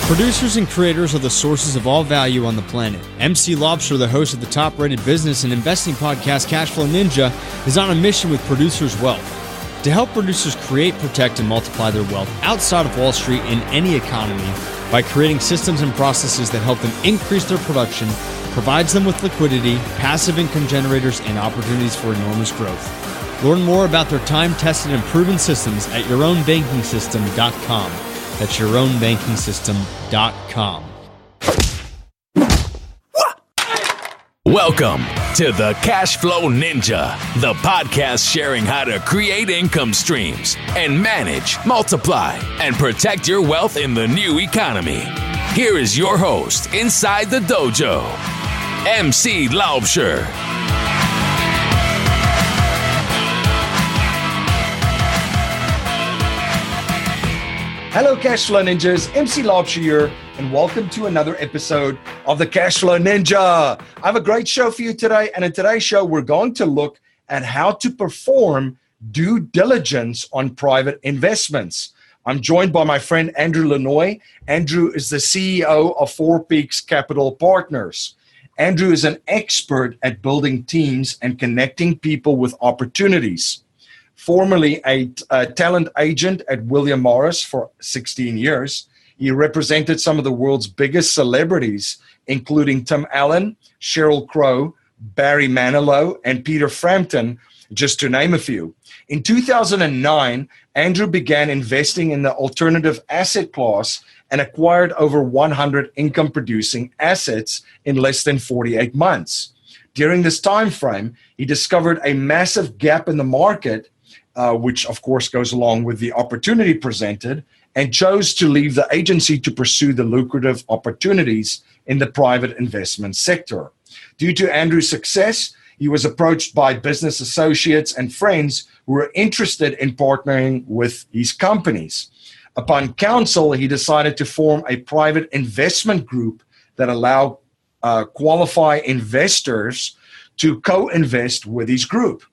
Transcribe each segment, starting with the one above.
Producers and creators are the sources of all value on the planet. MC Laubscher, the host of the top-rated business and investing podcast Cashflow Ninja, is on a mission with Producers Wealth to help producers create, protect, and multiply their wealth outside of Wall Street in any economy by creating systems and processes that help them increase their production, provides them with liquidity, passive income generators, and opportunities for enormous growth. Learn more about their time-tested and proven systems at yourownbankingsystem.com. That's yourownbankingsystem.com. Welcome to the Cashflow Ninja, the podcast sharing how to create income streams and manage, multiply, and protect your wealth in the new economy. Here is your host inside the dojo, MC Laubscher. Hello, Cashflow Ninjas. MC Laubscher here, and welcome to another episode of the Cashflow Ninja. I have a great show for you today, and in today's show, we're going to look at how to perform due diligence on private investments. I'm joined by my friend Andrew Lanoie. Andrew is the CEO of Four Peaks Capital Partners. Andrew is an expert at building teams and connecting people with opportunities. Formerly a talent agent at William Morris for 16 years, he represented some of the world's biggest celebrities, including Tim Allen, Sheryl Crow, Barry Manilow, and Peter Frampton, just to name a few. In 2009, Andrew began investing in the alternative asset class and acquired over 100 income-producing assets in less than 48 months. During this time frame, he discovered a massive gap in the market, which of course goes along with the opportunity presented, and chose to leave the agency to pursue the lucrative opportunities in the private investment sector. Due to Andrew's success, he was approached by business associates and friends who were interested in partnering with his companies. Upon counsel, he decided to form a private investment group that allowed qualified investors to co-invest with his group.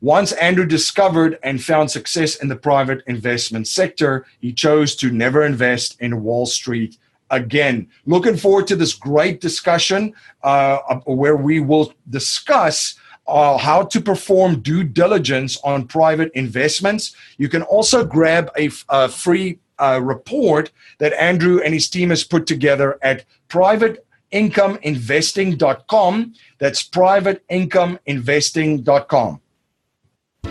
Once Andrew discovered and found success in the private investment sector, he chose to never invest in Wall Street again. Looking forward to this great discussion where we will discuss how to perform due diligence on private investments. You can also grab a free report that Andrew and his team has put together at privateincomeinvesting.com. That's privateincomeinvesting.com.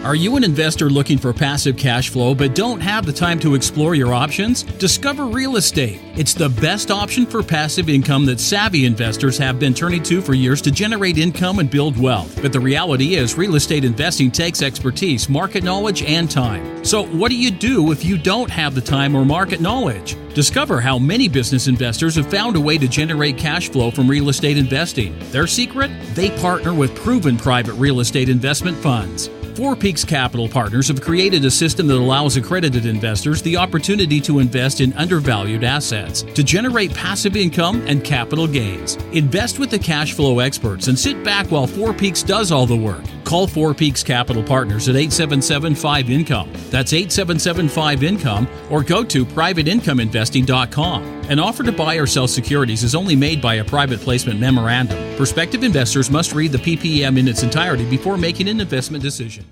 Are you an investor looking for passive cash flow but don't have the time to explore your options? Discover real estate. It's the best option for passive income that savvy investors have been turning to for years to generate income and build wealth. But the reality is, real estate investing takes expertise, market knowledge, and time. So what do you do if you don't have the time or market knowledge? Discover how many business investors have found a way to generate cash flow from real estate investing. Their secret? They partner with proven private real estate investment funds. Four Peaks Capital Partners have created a system that allows accredited investors the opportunity to invest in undervalued assets to generate passive income and capital gains. Invest with the cash flow experts and sit back while Four Peaks does all the work. Call Four Peaks Capital Partners at 877-5-INCOME. That's 877-5-INCOME, or go to privateincomeinvesting.com. An offer to buy or sell securities is only made by a private placement memorandum. Prospective investors must read the PPM in its entirety before making an investment decision.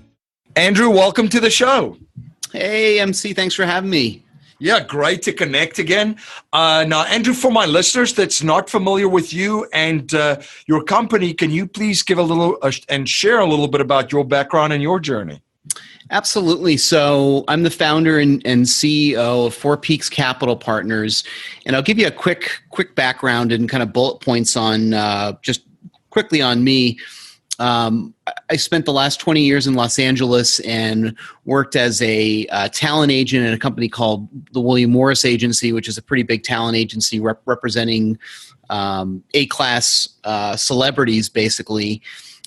Andrew, welcome to the show. Hey, MC, thanks for having me. Yeah, great to connect again. Now, Andrew, for my listeners that's not familiar with you and your company, can you please give a little and share a little bit about your background and your journey? Absolutely. So I'm the founder and CEO of Four Peaks Capital Partners, and I'll give you a quick background and kind of bullet points on just quickly on me. I spent the last 20 years in Los Angeles and worked as a talent agent in a company called the William Morris Agency, which is a pretty big talent agency representing A-class celebrities, basically,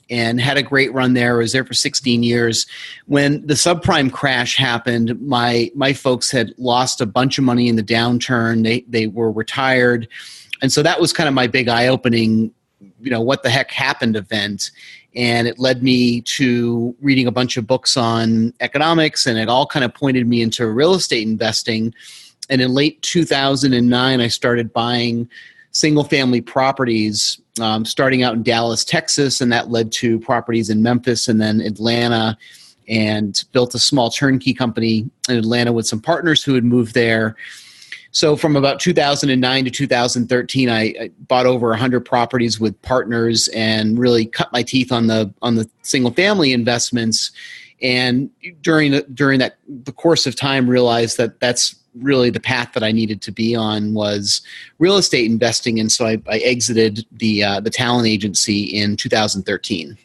and had a great run there. I was there for 16 years. When the subprime crash happened, my folks had lost a bunch of money in the downturn. They were retired. And so that was kind of my big eye-opening, what the heck happened event. And it led me to reading a bunch of books on economics, and it all kind of pointed me into real estate investing. And in late 2009, I started buying single-family properties, starting out in Dallas, Texas, and that led to properties in Memphis and then Atlanta, and built a small turnkey company in Atlanta with some partners who had moved there. So from about 2009 to 2013, I bought over 100 properties with partners and really cut my teeth on the single-family investments. And during the course of time, realized that that's really the path that I needed to be on, was real estate investing. And so I exited the talent agency in 2013.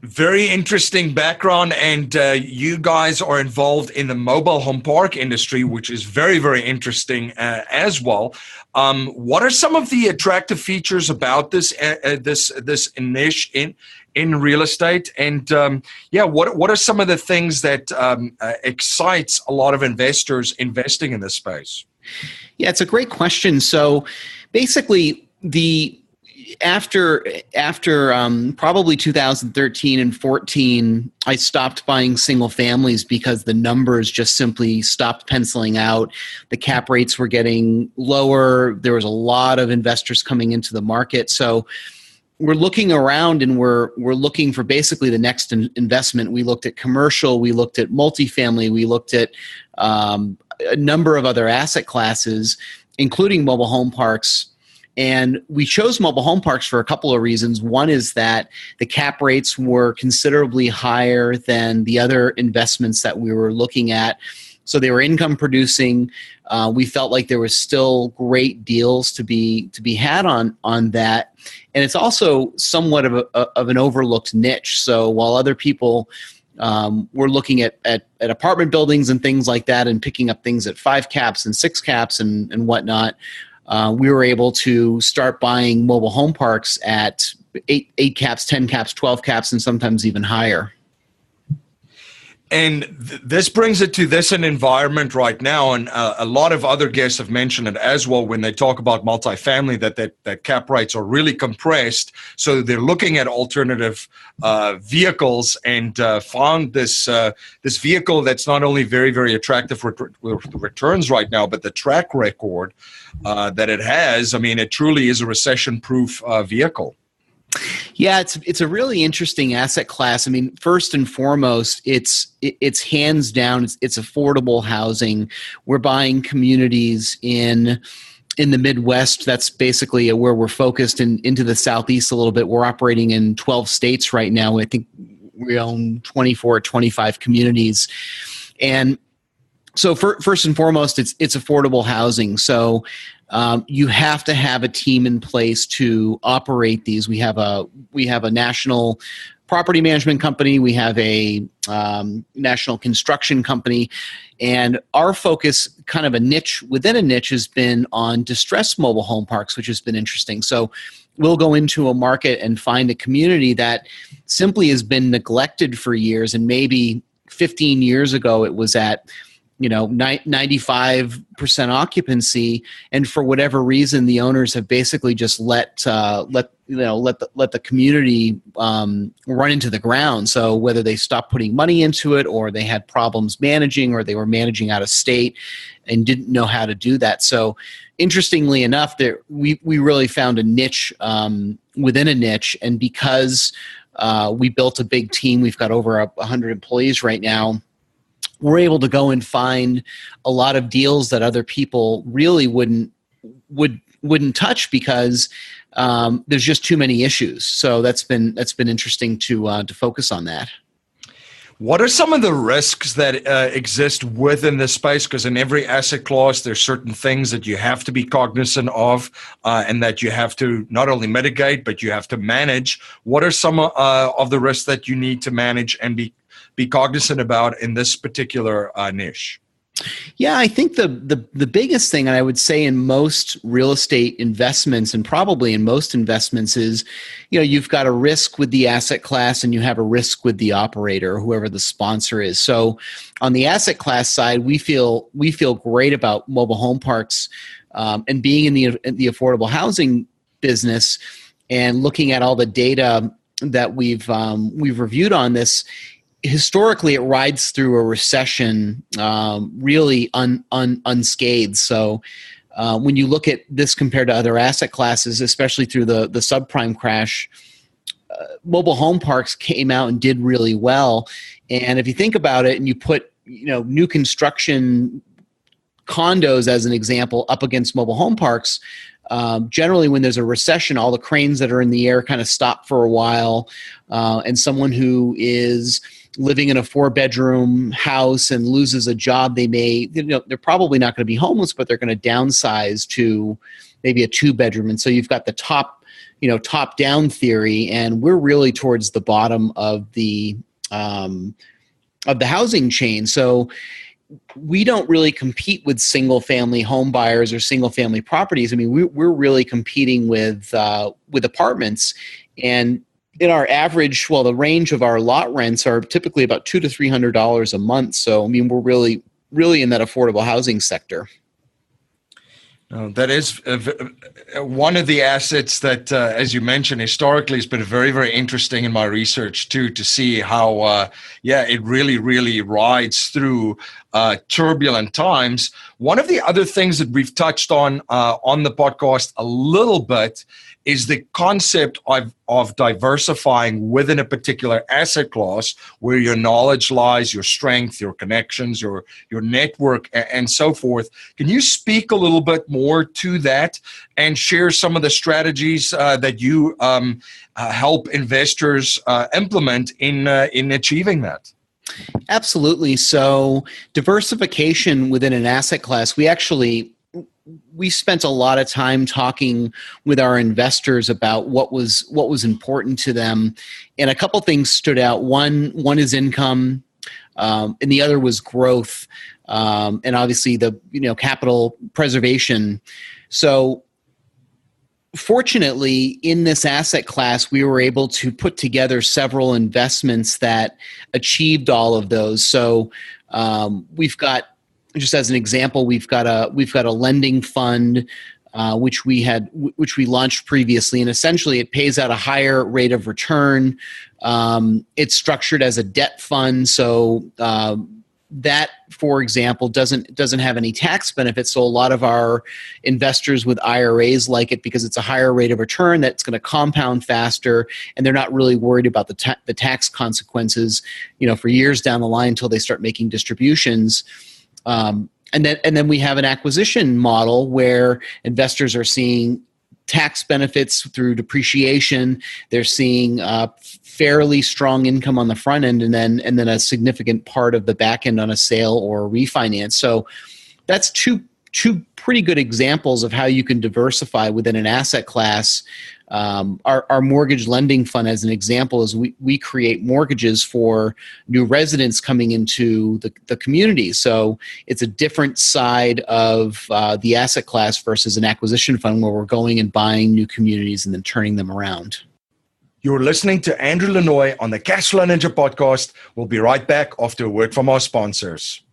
Very interesting background, and you guys are involved in the mobile home park industry, which is very, very interesting as well. What are some of the attractive features about this niche in real estate? And what are some of the things that excites a lot of investors investing in this space? Yeah, it's a great question. So basically, after probably 2013 and 14, I stopped buying single families because the numbers just simply stopped penciling out. The cap rates were getting lower. There was a lot of investors coming into the market. So we're looking around, and we're looking for basically the next investment. We looked at commercial, we looked at multifamily, we looked at a number of other asset classes, including mobile home parks. And we chose mobile home parks for a couple of reasons. One is that the cap rates were considerably higher than the other investments that we were looking at. So they were income producing. We felt like there was still great deals to be had on that. And it's also somewhat of an overlooked niche. So while other people were looking at apartment buildings and things like that and picking up things at 5 caps and 6 caps and whatnot, we were able to start buying mobile home parks at 8 caps, 10 caps, 12 caps, and sometimes even higher. And this brings it to this environment right now, and a lot of other guests have mentioned it as well when they talk about multifamily, that cap rates are really compressed. So they're looking at alternative vehicles and found this vehicle that's not only very, very attractive with returns right now, but the track record that it has. I mean, it truly is a recession-proof vehicle. Yeah, it's a really interesting asset class. I mean, first and foremost, it's hands down, it's affordable housing. We're buying communities in the Midwest. That's basically where we're focused, and into the Southeast a little bit. We're operating in 12 states right now. I think we own 24 or 25 communities. And so first and foremost, it's affordable housing. So you have to have a team in place to operate these. We have a national property management company. We have a national construction company. And our focus, kind of a niche within a niche, has been on distressed mobile home parks, which has been interesting. So we'll go into a market and find a community that simply has been neglected for years, and maybe 15 years ago it was at 95% occupancy, and for whatever reason, the owners have basically just let the community run into the ground. So whether they stopped putting money into it, or they had problems managing, or they were managing out of state and didn't know how to do that. So interestingly enough, we really found a niche within a niche, and because we built a big team, we've got over 100 employees right now. We're able to go and find a lot of deals that other people really wouldn't touch because there's just too many issues. So that's been interesting to focus on that. What are some of the risks that exist within this space? Because in every asset class, there's certain things that you have to be cognizant of, and that you have to not only mitigate, but you have to manage. What are some of the risks that you need to manage and be cognizant about in this particular niche? Yeah, I think the biggest thing, and I would say in most real estate investments, and probably in most investments, is you've got a risk with the asset class and you have a risk with the operator, whoever the sponsor is. So on the asset class side, we feel great about mobile home parks, and being in the affordable housing business, and looking at all the data that we've reviewed on this. historically it rides through a recession really unscathed. So when you look at this compared to other asset classes, especially through the subprime crash, mobile home parks came out and did really well. And if you think about it, and you put new construction condos as an example up against mobile home parks, generally when there's a recession, all the cranes that are in the air kind of stop for a while, and someone who is living in a 4-bedroom house and loses a job, they're probably not going to be homeless, but they're going to downsize to maybe a 2-bedroom. And so you've got the top-down theory, and we're really towards the bottom of the housing chain. So we don't really compete with single-family home buyers or single-family properties. I mean, we're really competing with apartments. And in our average, the range of our lot rents are typically about $200 to $300 a month. So, I mean, we're really, really in that affordable housing sector. That is one of the assets that, as you mentioned, historically has been very, very interesting in my research too, to see how, it really, really rides through turbulent times. One of the other things that we've touched on the podcast a little bit is the concept of diversifying within a particular asset class where your knowledge lies, your strength, your connections, your network, and so forth. Can you speak a little bit more to that and share some of the strategies that you help investors implement in achieving that? Absolutely. So diversification within an asset class, we spent a lot of time talking with our investors about what was important to them, and a couple things stood out. One is income, and the other was growth, and obviously the capital preservation. So fortunately, in this asset class, we were able to put together several investments that achieved all of those. So we've got, just as an example, we've got a lending fund which we launched previously, and essentially it pays out a higher rate of return. It's structured as a debt fund, so that, for example, doesn't have any tax benefits. So a lot of our investors with IRAs like it because it's a higher rate of return that's going to compound faster, and they're not really worried about the tax consequences, for years down the line until they start making distributions. And then we have an acquisition model where investors are seeing tax benefits through depreciation. They're seeing fairly strong income on the front end, and then a significant part of the back end on a sale or refinance. So that's two pretty good examples of how you can diversify within an asset class. Our mortgage lending fund, as an example, is we create mortgages for new residents coming into the community. So it's a different side of the asset class versus an acquisition fund where we're going and buying new communities and then turning them around. You're listening to Andrew Lanoie on the Cashflow Ninja podcast. We'll be right back after a word from our sponsors.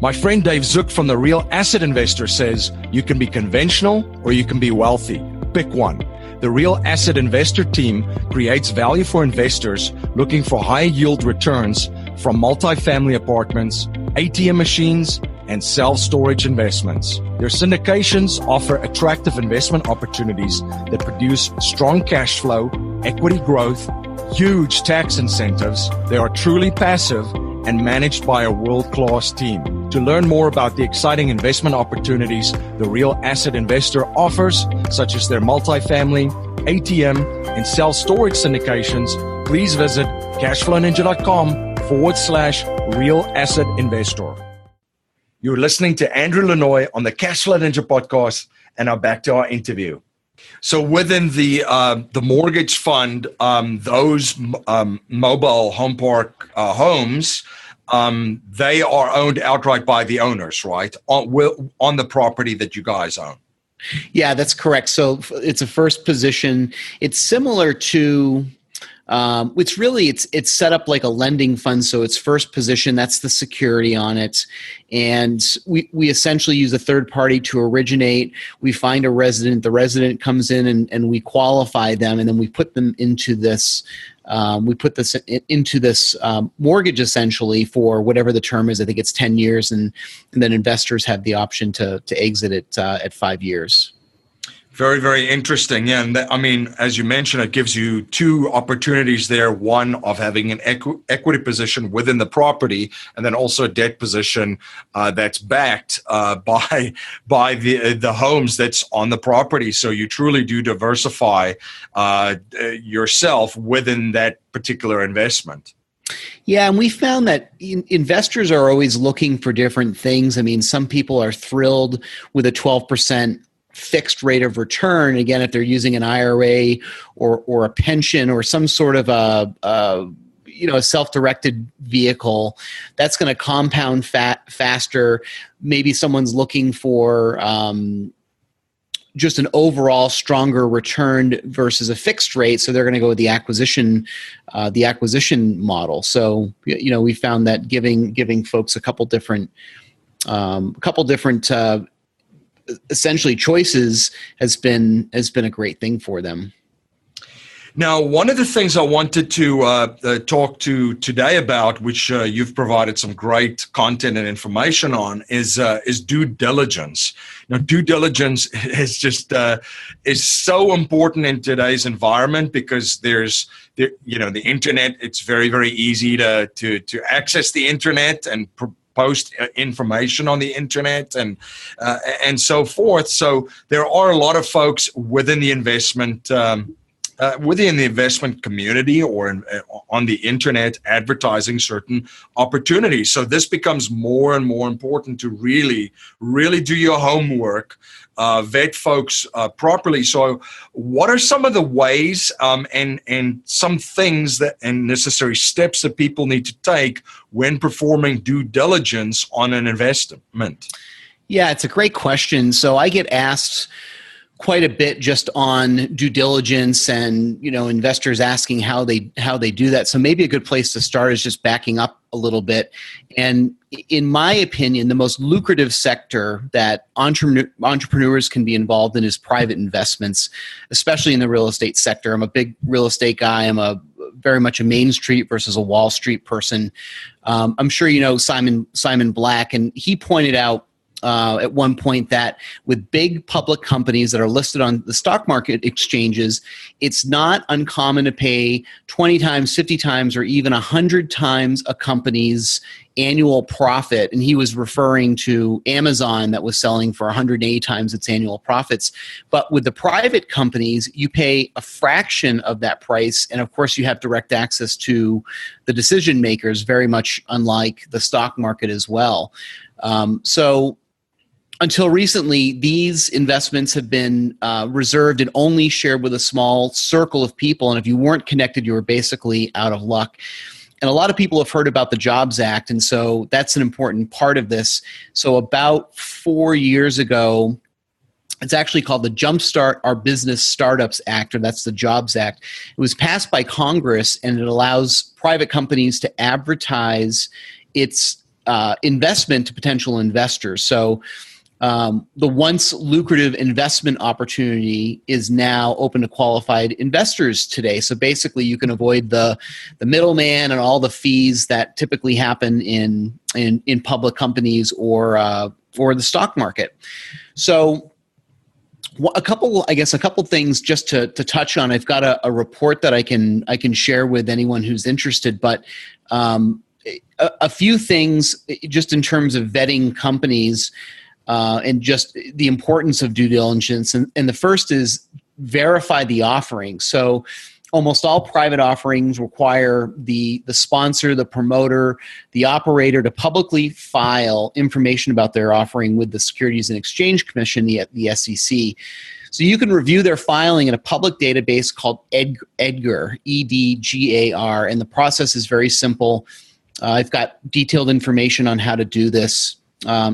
My friend Dave Zook from The Real Asset Investor says you can be conventional or you can be wealthy. Pick one. The Real Asset Investor team creates value for investors looking for high yield returns from multifamily apartments, ATM machines, and self-storage investments. Their syndications offer attractive investment opportunities that produce strong cash flow, equity growth, huge tax incentives. They are truly passive and managed by a world-class team. To learn more about the exciting investment opportunities the Real Asset Investor offers, such as their multifamily, ATM, and self-storage syndications, please visit cashflowninja.com/Real Asset Investor. You're listening to Andrew Lanoie on the Cashflow Ninja podcast, and now back to our interview. So within the mortgage fund, those mobile home park homes, they are owned outright by the owners, right? On the property that you guys own. Yeah, that's correct. So it's a first position. It's similar to It's set up like a lending fund, so it's first position, that's the security on it, and we essentially use a third party to originate. We find a resident, the resident comes in and we qualify them, and then we put them into this. Into this mortgage essentially for whatever the term is. I think it's 10 years, and then investors have the option to exit it at 5 years. Very, very interesting. Yeah, and as you mentioned, it gives you two opportunities there. One of having an equity position within the property, and then also a debt position that's backed by the homes that's on the property. So you truly do diversify yourself within that particular investment. Yeah, and we found that investors are always looking for different things. I mean, some people are thrilled with a 12% fixed rate of return. Again, if they're using an IRA or a pension or some sort of a self-directed vehicle, that's going to compound faster. Maybe someone's looking for just an overall stronger return versus a fixed rate, so they're going to go with the acquisition model. So we found that giving folks a couple different essentially choices has been a great thing for them. Now, one of the things I wanted to talk to today about, which you've provided some great content and information on, is due diligence. Now, due diligence is so important in today's environment because there's the internet. It's very, very easy to access the internet and post information on the internet and so forth. So there are a lot of folks within the investment community or on the internet advertising certain opportunities. So this becomes more and more important to really, really do your homework, vet folks properly. So what are some of the ways and some things and necessary steps that people need to take when performing due diligence on an investment? Yeah, it's a great question. So I get asked quite a bit just on due diligence and, investors asking how they do that. So maybe a good place to start is just backing up a little bit. And in my opinion, the most lucrative sector that entrepreneurs can be involved in is private investments, especially in the real estate sector. I'm a big real estate guy. I'm very much a Main Street versus a Wall Street person. I'm sure you know Simon Black, and he pointed out at one point that with big public companies that are listed on the stock market exchanges, it's not uncommon to pay 20 times, 50 times, or even 100 times a company's annual profit. And he was referring to Amazon that was selling for 180 times its annual profits. But with the private companies, you pay a fraction of that price. And of course, you have direct access to the decision makers, very much unlike the stock market as well. So until recently, these investments have been reserved and only shared with a small circle of people. And if you weren't connected, you were basically out of luck. And a lot of people have heard about the Jobs Act, and so that's an important part of this. So about 4 years ago, it's actually called the Jumpstart Our Business Startups Act, or that's the Jobs Act. It was passed by Congress, and it allows private companies to advertise its investment to potential investors. So the once lucrative investment opportunity is now open to qualified investors today. So basically, you can avoid the middleman and all the fees that typically happen in public companies or the stock market. So a couple things just to touch on. I've got a report that I can share with anyone who's interested, but a few things just in terms of vetting companies. And just the importance of due diligence. And the first is verify the offering. So almost all private offerings require the sponsor, the promoter, the operator to publicly file information about their offering with the Securities and Exchange Commission, the SEC. So you can review their filing in a public database called EDGAR, EDGAR, and the process is very simple. I've got detailed information on how to do this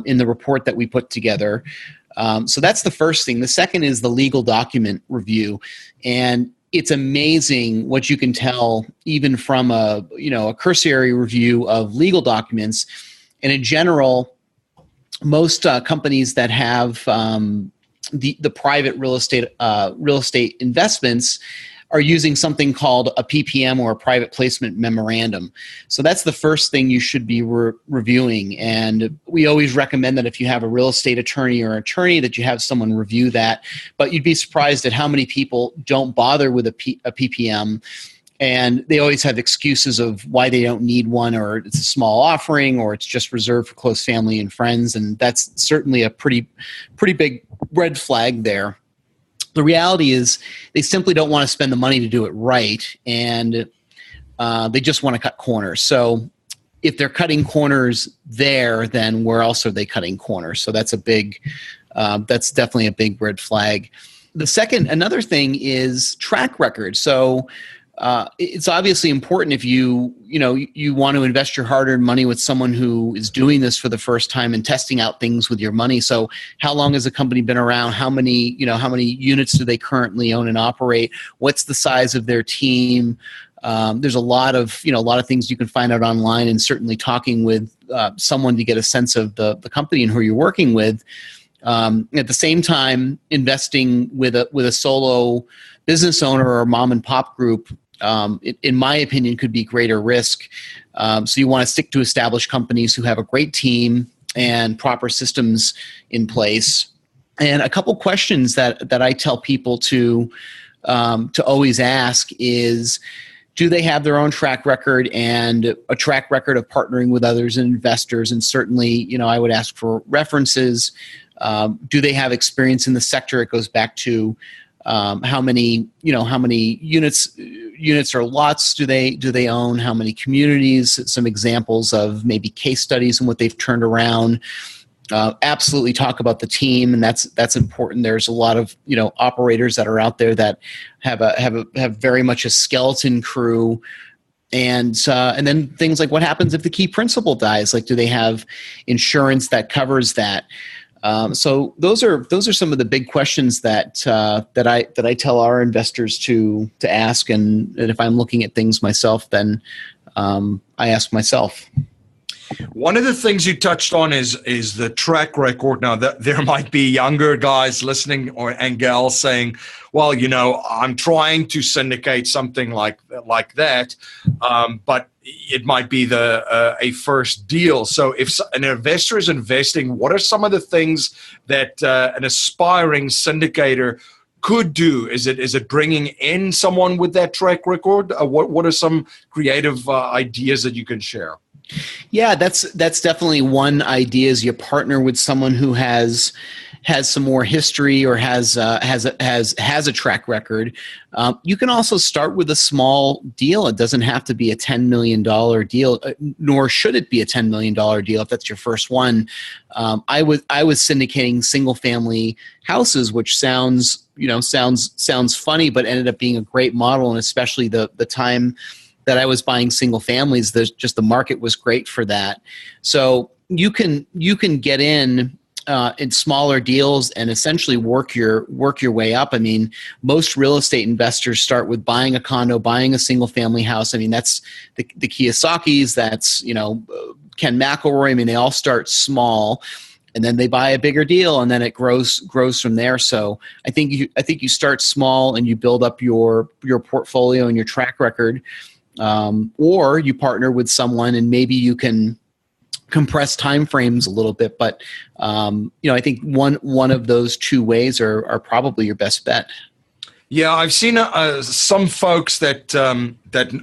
in the report that we put together. So that's the first thing. The second is the legal document review. And it's amazing what you can tell even from a cursory review of legal documents. And in general, most companies that have the private real estate investments are using something called a PPM, or a private placement memorandum. So that's the first thing you should be reviewing. And we always recommend that if you have a real estate attorney or attorney, that you have someone review that. But you'd be surprised at how many people don't bother with a PPM. And they always have excuses of why they don't need one, or it's a small offering, or it's just reserved for close family and friends. And that's certainly a pretty big red flag there. The reality is they simply don't want to spend the money to do it right, and they just want to cut corners. So if they're cutting corners there, then where else are they cutting corners? So that's that's definitely a big red flag. Another thing is track record. So it's obviously important if you want to invest your hard-earned money with someone who is doing this for the first time and testing out things with your money. So how long has a company been around? How many units do they currently own and operate? What's the size of their team? There's a lot of things you can find out online, and certainly talking with someone to get a sense of the company and who you're working with. At the same time, investing with a solo business owner or mom and pop group, in my opinion, could be greater risk. So you want to stick to established companies who have a great team and proper systems in place. And a couple questions that I tell people to always ask is, do they have their own track record and a track record of partnering with others and investors? And certainly, I would ask for references. Do they have experience in the sector? It goes back to how many units or lots do they own? How many communities? Some examples of maybe case studies and what they've turned around. Absolutely talk about the team, and that's important. There's a lot of operators that are out there that have very much a skeleton crew. And then things like, what happens if the key principal dies? Like, do they have insurance that covers that? So those are some of the big questions that I tell our investors to ask, and if I'm looking at things myself, then I ask myself. One of the things you touched on is the track record. Now, there might be younger guys listening and gals saying, well, I'm trying to syndicate something like that, but it might be a first deal. So if an investor is investing, what are some of the things that an aspiring syndicator could do? Is it bringing in someone with that track record? What are some creative ideas that you can share? Yeah, that's definitely one idea. Is you partner with someone who has some more history or has a track record. You can also start with a small deal. It doesn't have to be a $10 million deal, nor should it be a $10 million deal if that's your first one. I was syndicating single family houses, which sounds funny, but ended up being a great model, and especially the time that I was buying single families, the market was great for that. So you can get in smaller deals and essentially work your way up. I mean, most real estate investors start with buying a condo, buying a single family house. I mean, that's the Kiyosakis, that's Ken McElroy. I mean, they all start small, and then they buy a bigger deal, and then it grows from there. So I think you start small and you build up your portfolio and your track record. Or you partner with someone and maybe you can compress timeframes a little bit, but I think one of those two ways are probably your best bet. Yeah, I've seen some folks that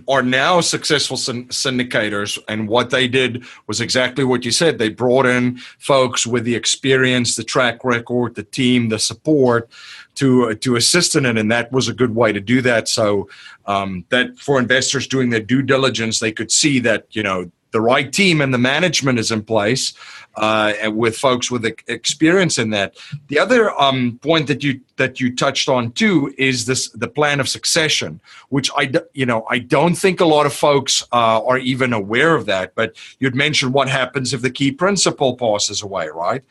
are now successful syndicators, and what they did was exactly what you said. They brought in folks with the experience, the track record, the team, the support to assist in it, and that was a good way to do that. So that for investors doing their due diligence, they could see that the right team and the management is in place, and with folks with experience in that. The other point that you touched on too is the plan of succession, which I don't think a lot of folks are even aware of that. But you'd mentioned what happens if the key principal passes away, right?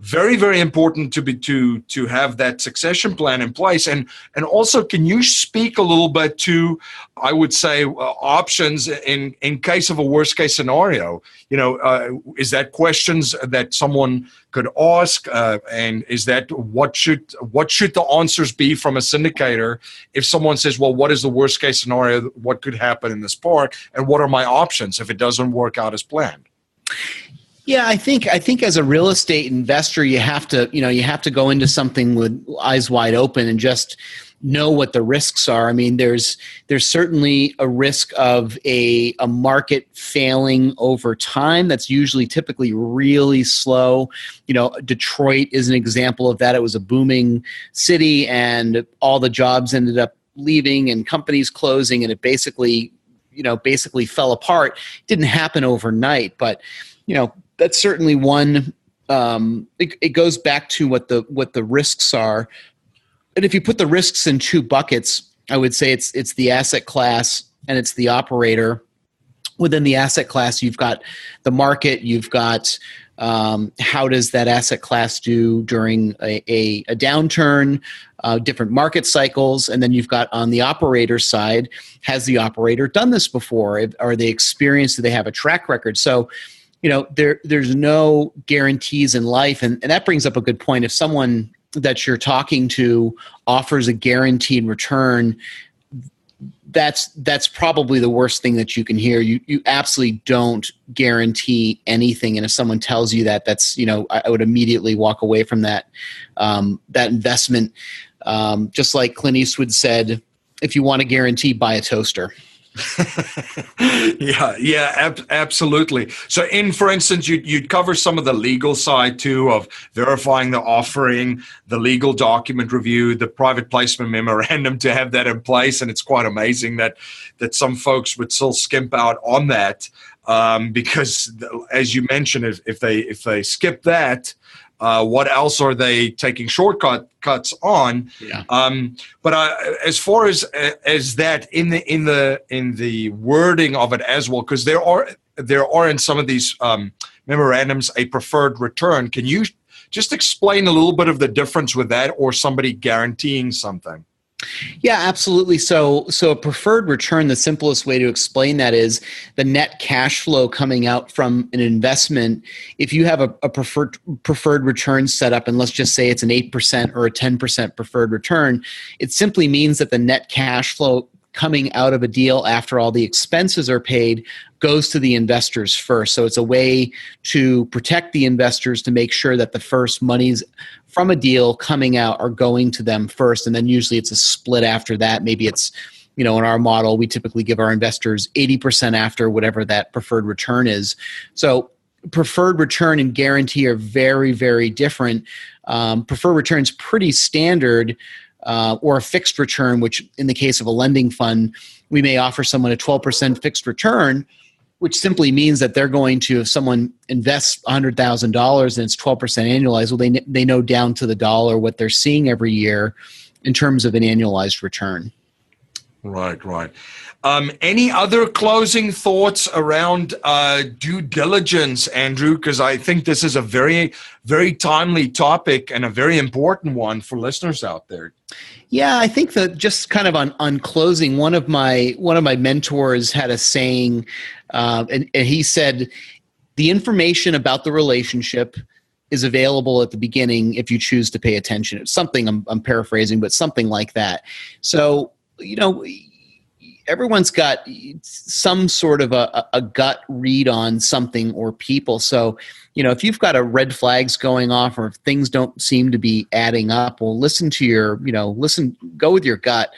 very, very important to have that succession plan in place. And also, can you speak a little bit to, I would say, options in case of a worst case scenario? Is that questions that someone could ask, and is that what should the answers be from a syndicator if someone says, well, what is the worst case scenario? What could happen in this park, and what are my options if it doesn't work out as planned? Yeah, I think as a real estate investor, you have to go into something with eyes wide open and just know what the risks are. I mean, there's certainly a risk of a market failing over time. That's typically really slow. Detroit is an example of that. It was a booming city, and all the jobs ended up leaving and companies closing, and it basically fell apart. It didn't happen overnight, but that's certainly one. It goes back to what the risks are, and if you put the risks in two buckets, I would say it's the asset class and it's the operator. Within the asset class, you've got the market, you've got how does that asset class do during a downturn, different market cycles, and then you've got on the operator side, has the operator done this before? Are they experienced? Do they have a track record? So there's no guarantees in life. And that brings up a good point. If someone that you're talking to offers a guaranteed return, that's probably the worst thing that you can hear. You absolutely don't guarantee anything. And if someone tells you that, that's, I would immediately walk away from that investment. Just like Clint Eastwood said, if you want a guarantee, buy a toaster. Absolutely. So for instance, you'd cover some of the legal side too, of verifying the offering, the legal document review, the private placement memorandum, to have that in place. And it's quite amazing that some folks would still skimp out on that, because as you mentioned, if they skip that, what else are they taking shortcuts on? Yeah. But as far as that in the wording of it as well, because there are in some of these memorandums a preferred return. Can you just explain a little bit of the difference with that, or somebody guaranteeing something? Yeah, absolutely. So a preferred return, the simplest way to explain that is the net cash flow coming out from an investment. If you have a preferred return set up, and let's just say it's an 8% or a 10% preferred return, it simply means that the net cash flow coming out of a deal after all the expenses are paid goes to the investors first. So it's a way to protect the investors, to make sure that the first monies from a deal coming out are going to them first. And then usually it's a split after that. Maybe it's, in our model, we typically give our investors 80% after whatever that preferred return is. So preferred return and guarantee are very, very different. Preferred return is pretty standard, or a fixed return, which in the case of a lending fund, we may offer someone a 12% fixed return, which simply means that they're going to, if someone invests $100,000 and it's 12% annualized, well, they know down to the dollar what they're seeing every year in terms of an annualized return. Right. Any other closing thoughts around due diligence, Andrew? Because I think this is a very, very timely topic and a very important one for listeners out there. Yeah, I think that just kind of on closing, one of my mentors had a saying, and he said, the information about the relationship is available at the beginning if you choose to pay attention. It's something I'm paraphrasing, but something like that. So, everyone's got some sort of a gut read on something or people. So, if you've got a red flags going off, or if things don't seem to be adding up, well, go with your gut.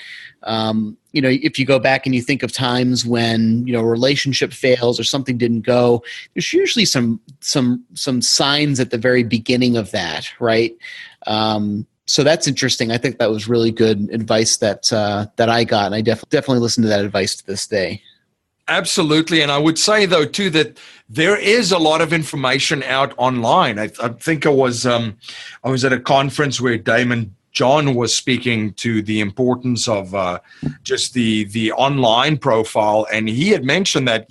If you go back and you think of times when, a relationship fails or something didn't go, there's usually some signs at the very beginning of that, right? So that's interesting. I think that was really good advice that I got, and I definitely listen to that advice to this day. Absolutely. And I would say, though, too, that there is a lot of information out online. I think I was at a conference where Damon John was speaking to the importance of just the online profile, and he had mentioned that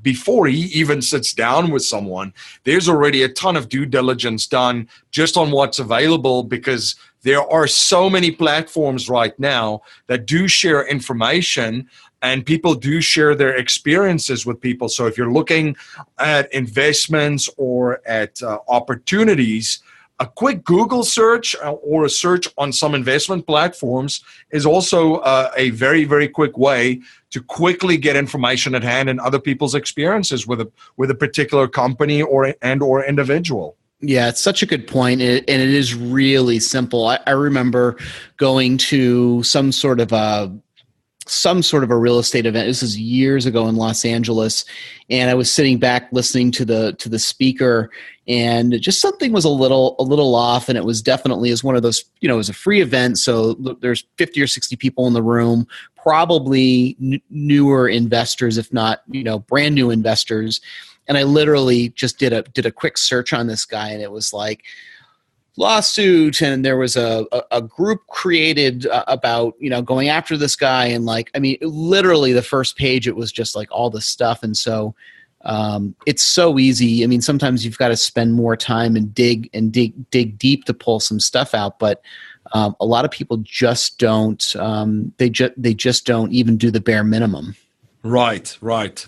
before he even sits down with someone, there's already a ton of due diligence done just on what's available, because there are so many platforms right now that do share information, and people do share their experiences with people. So if you're looking at investments or at opportunities, a quick Google search or a search on some investment platforms is also a very, very quick way to quickly get information at hand and other people's experiences with a particular company or individual. Yeah, it's such a good point, and it is really simple. I remember going to some sort of a real estate event. This is years ago in Los Angeles, and I was sitting back listening to the speaker, and just something was a little off. And it was definitely as one of those, it was a free event, so there's 50 or 60 people in the room, probably newer investors, if not brand new investors. And I literally just did a quick search on this guy, and it was like lawsuit, and there was a group created about going after this guy, and literally the first page, it was just like all this stuff. And so it's so easy. I mean, sometimes you've got to spend more time and dig deep to pull some stuff out, but a lot of people just don't. They just don't even do the bare minimum. Right.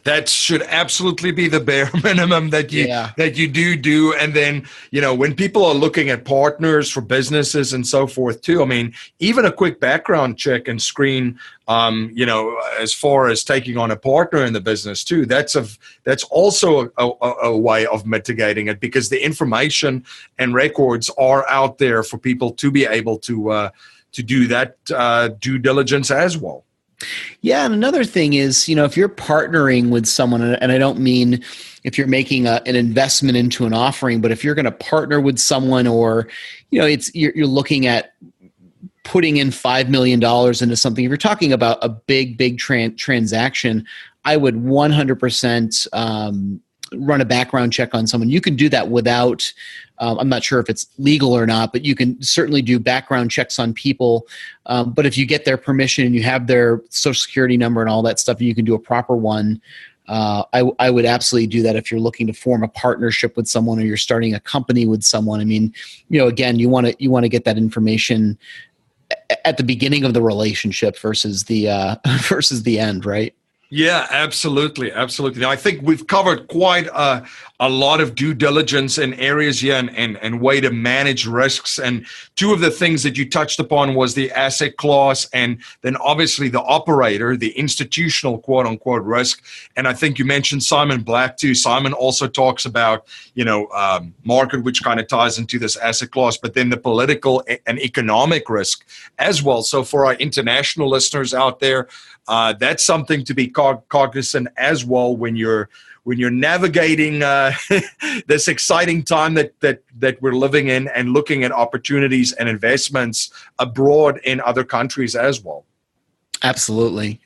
That should absolutely be the bare minimum that you do. And then, when people are looking at partners for businesses and so forth too, I mean, even a quick background check and screen, as far as taking on a partner in the business too, that's also a way of mitigating it, because the information and records are out there for people to be able to do that due diligence as well. Yeah, and another thing is, if you're partnering with someone, and I don't mean if you're making an investment into an offering, but if you're going to partner with someone, or you're looking at putting in $5 million into something, if you're talking about a big transaction, I would 100% run a background check on someone. You can do that without, I'm not sure if it's legal or not, but you can certainly do background checks on people. But if you get their permission and you have their social security number and all that stuff, you can do a proper one. I would absolutely do that if you're looking to form a partnership with someone, or you're starting a company with someone. I mean, again, you want to get that information at the beginning of the relationship versus the end, right? Yeah, absolutely. Now, I think we've covered quite a lot of due diligence in areas here and way to manage risks. And two of the things that you touched upon was the asset class, and then obviously the operator, the institutional quote unquote risk. And I think you mentioned Simon Black too. Simon also talks about, market, which kind of ties into this asset class, but then the political and economic risk as well. So for our international listeners out there, that's something to be cognizant as well when you're navigating this exciting time that we're living in, and looking at opportunities and investments abroad in other countries as well. Absolutely.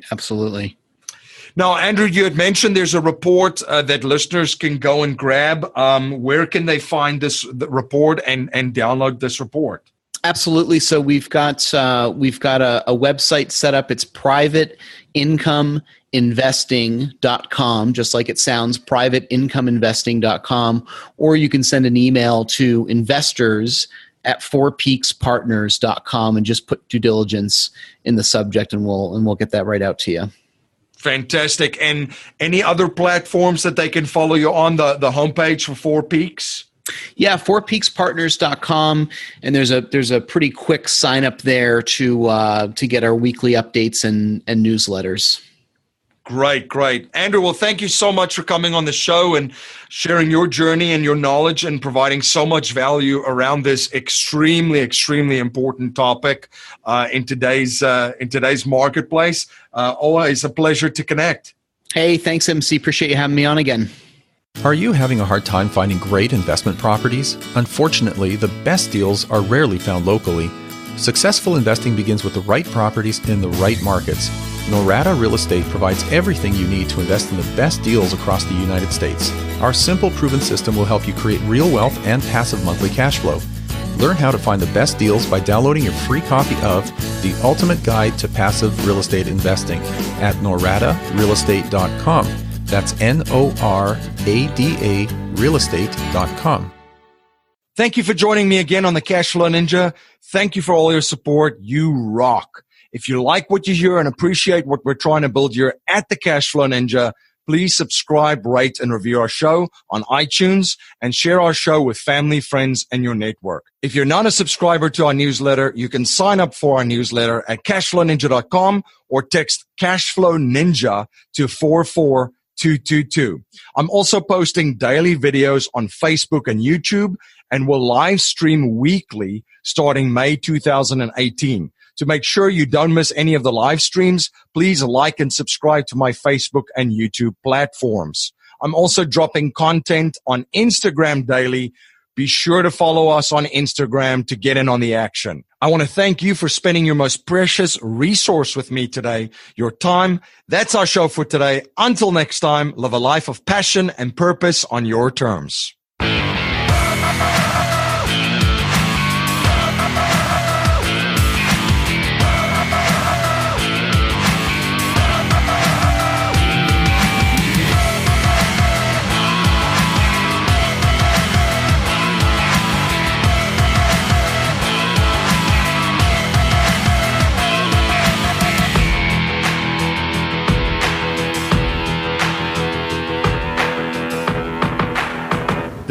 Now, Andrew, you had mentioned there's a report that listeners can go and grab. Where can they find the report and download this report? Absolutely. So we've got a website set up. It's privateincomeinvesting.com, just like it sounds, privateincomeinvesting.com. Or you can send an email to investors@fourpeakspartners.com and just put due diligence in the subject, and we'll get that right out to you. Fantastic. And any other platforms that they can follow you on, the homepage for Four Peaks? Yeah, fourpeakspartners.com, and there's a pretty quick sign up there to get our weekly updates and newsletters. Great. Andrew, well, thank you so much for coming on the show and sharing your journey and your knowledge and providing so much value around this extremely important topic in today's marketplace. Always a pleasure to connect. Hey, thanks, MC. Appreciate you having me on again. Are you having a hard time finding great investment properties? Unfortunately, the best deals are rarely found locally. Successful investing begins with the right properties in the right markets. Norada Real Estate provides everything you need to invest in the best deals across the United States. Our simple, proven system will help you create real wealth and passive monthly cash flow. Learn how to find the best deals by downloading your free copy of The Ultimate Guide to Passive Real Estate Investing at noradarealestate.com. That's NORADA realestate.com. Thank you for joining me again on the Cashflow Ninja. Thank you for all your support. You rock. If you like what you hear and appreciate what we're trying to build here at the Cashflow Ninja, please subscribe, rate, and review our show on iTunes and share our show with family, friends, and your network. If you're not a subscriber to our newsletter, you can sign up for our newsletter at cashflowninja.com or text Cashflow Ninja to 44222. I'm also posting daily videos on Facebook and YouTube and will live stream weekly starting May 2018. To make sure you don't miss any of the live streams, please like and subscribe to my Facebook and YouTube platforms. I'm also dropping content on Instagram daily. Be sure to follow us on Instagram to get in on the action. I want to thank you for spending your most precious resource with me today, your time. That's our show for today. Until next time, live a life of passion and purpose on your terms.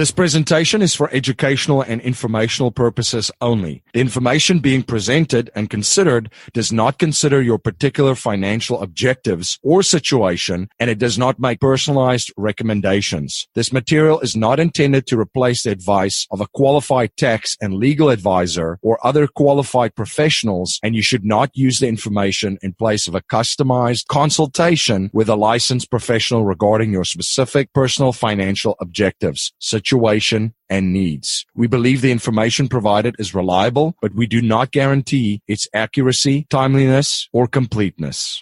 This presentation is for educational and informational purposes only. The information being presented and considered does not consider your particular financial objectives or situation, and it does not make personalized recommendations. This material is not intended to replace the advice of a qualified tax and legal advisor or other qualified professionals, and you should not use the information in place of a customized consultation with a licensed professional regarding your specific personal financial objectives, situation, and needs. We believe the information provided is reliable, but we do not guarantee its accuracy, timeliness, or completeness.